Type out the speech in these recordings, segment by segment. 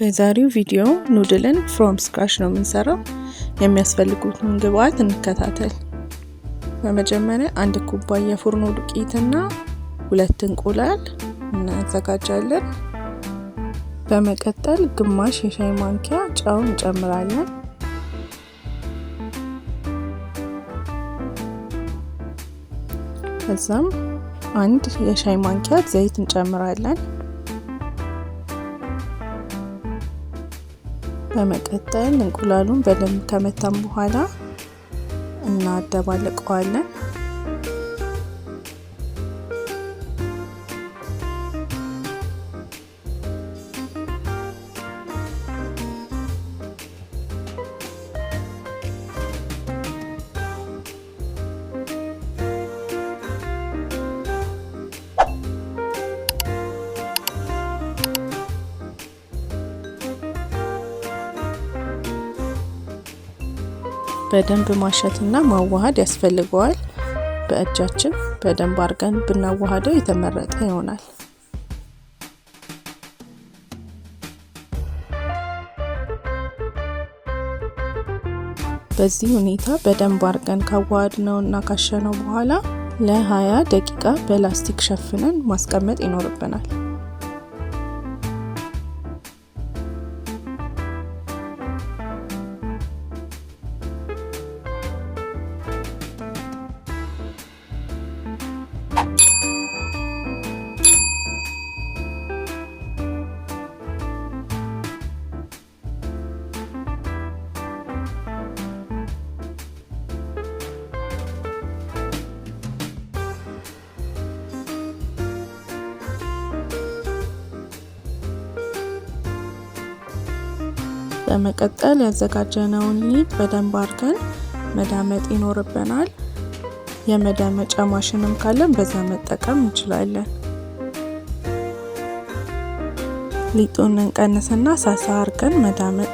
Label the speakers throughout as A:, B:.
A: በዛሬው ቪዲዮ ኑድልን ፍሮም ስክራች ነው የምንሰራው። የሚያስፈልጉትን ግብአት እንከታተል። በመጀመሪያ አንድ ኩባያ ፉርኖ ዱቄትና 2 እንቁላል እናዘጋጃለን። በመቀጠል ግማሽ የሻይ ማንኪያ ጨው እንጨምራለን። ከዛም 1 የሻይ ማንኪያ ዘይት እንጨምራለን። በመቀጠል እንቁላሉን በደንብ ከመታን በኋላ እናደባልቀዋለን። በደንብ ማሸትና ማዋሃድ ያስፈልገዋል። በእጃችን በደንብ አድርገን ብናዋሃደው የተመረጠ ይሆናል። በዚህ ሁኔታ በደንብ አድርገን ካዋሃድነውና ካሸነው በኋላ ለ20 ደቂቃ በላስቲክ ሸፍነን ማስቀመጥ ይኖርብናል። በመቀጠል ያዘጋጀነውን ሊጥ በደንብ አድርገን መዳመጥ ይኖርብናል። የመዳመጫ ማሽንም ካለን በዛ መጠቀም እንችላለን። ሊጡን እንቀንስና ሳሳ አድርገን መዳመጥ።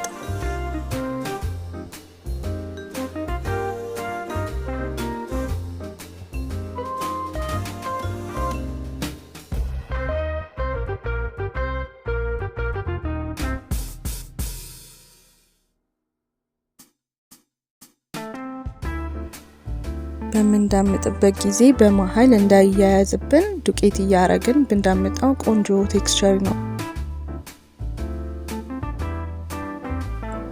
A: በምንዳምጥበት ጊዜ በመሃል እንዳይያያዝብን ዱቄት እያረግን ብንዳምጣው ቆንጆ ቴክስቸር ነው።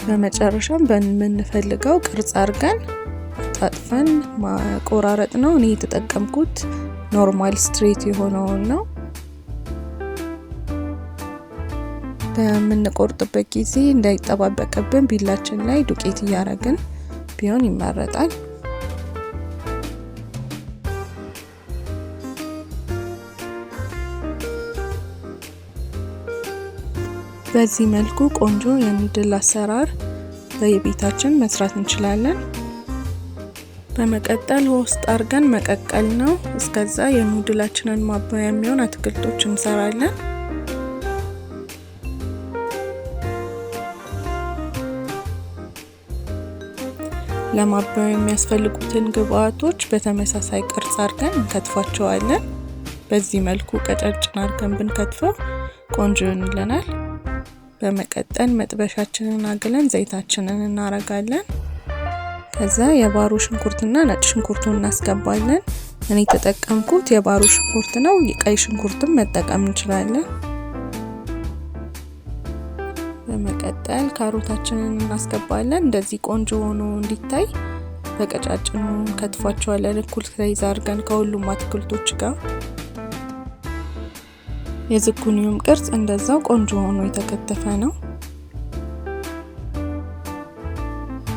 A: በመጨረሻም በምንፈልገው ቅርጽ አድርገን አጣጥፈን ማቆራረጥ ነው። እኔ የተጠቀምኩት ኖርማል ስትሬት የሆነውን ነው። በምንቆርጥበት ጊዜ እንዳይጠባበቅብን ቢላችን ላይ ዱቄት እያረግን ቢሆን ይመረጣል። በዚህ መልኩ ቆንጆ የኑድል አሰራር በየቤታችን መስራት እንችላለን። በመቀጠል ውስጥ አድርገን መቀቀል ነው። እስከዛ የኑድላችንን ማባያ የሚሆን አትክልቶች እንሰራለን። ለማባያ የሚያስፈልጉትን ግብአቶች በተመሳሳይ ቅርጽ አድርገን እንከትፋቸዋለን። በዚህ መልኩ ቀጫጭን አድርገን ብንከትፈው ቆንጆ ይሆንልናል። በመቀጠል መጥበሻችንን አግለን ዘይታችንን እናረጋለን። ከዛ የባሮ ሽንኩርትና ነጭ ሽንኩርቱን እናስገባለን። እኔ ተጠቀምኩት የባሮ ሽንኩርት ነው። የቀይ ሽንኩርትም መጠቀም እንችላለን። በመቀጠል ካሮታችንን እናስገባለን። እንደዚህ ቆንጆ ሆኖ እንዲታይ በቀጫጭኑ ከትፏቸዋለን። እኩል ሳይዝ አድርገን ከሁሉም አትክልቶች ጋር። የዝኩኒውም ቅርጽ እንደዛው ቆንጆ ሆኖ የተከተፈ ነው።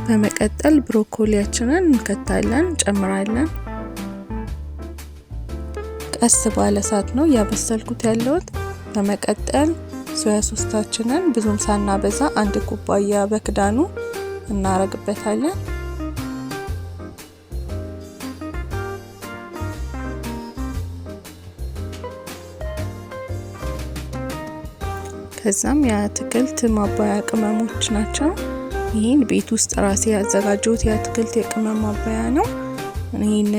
A: በመቀጠል ብሮኮሊያችንን እንከታለን፣ እንጨምራለን። ቀስ ባለ እሳት ነው ያበሰልኩት ያለሁት። በመቀጠል ሶያ ሶሳችንን ብዙም ሳናበዛ 1 ኩባያ በክዳኑ እናረግበታለን። ከዛም የአትክልት ማባያ ቅመሞች ናቸው። ይሄን ቤት ውስጥ ራሴ ያዘጋጀሁት የአትክልት የቅመም ማባያ ነው። ይሄን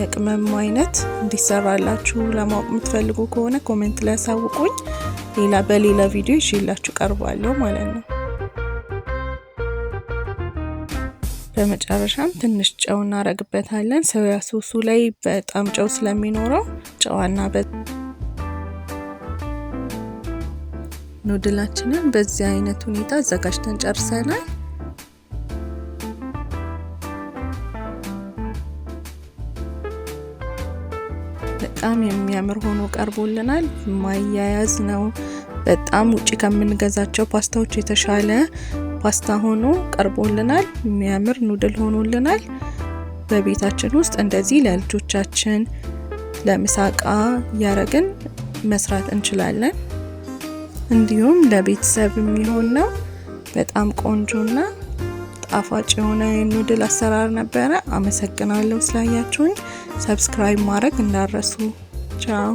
A: የቅመም አይነት እንዲሰራላችሁ ለማወቅ የምትፈልጉ ከሆነ ኮሜንት ላይ አሳውቁኝ። በሌላ ቪዲዮ ይዤላችሁ ቀርባለሁ ማለት ነው። በመጨረሻም ትንሽ ጨው እናረግበታለን። ሶያ ሶሱ ላይ በጣም ጨው ስለሚኖረው ጨዋና ኑድላችንን በዚህ አይነት ሁኔታ አዘጋጅተን ጨርሰናል። በጣም የሚያምር ሆኖ ቀርቦልናል። ማያያዝ ነው። በጣም ውጪ ከምንገዛቸው ፓስታዎች የተሻለ ፓስታ ሆኖ ቀርቦልናል። የሚያምር ኑድል ሆኖልናል። በቤታችን ውስጥ እንደዚህ ለልጆቻችን ለምሳቃ ያረግን መስራት እንችላለን። እንዲሁም ለቤተሰብ የሚሆን ነው። በጣም ቆንጆና ጣፋጭ የሆነ የኑድል አሰራር ነበረ። አመሰግናለሁ ስላያችሁኝ። ሰብስክራይብ ማድረግ እንዳረሱ። ቻው።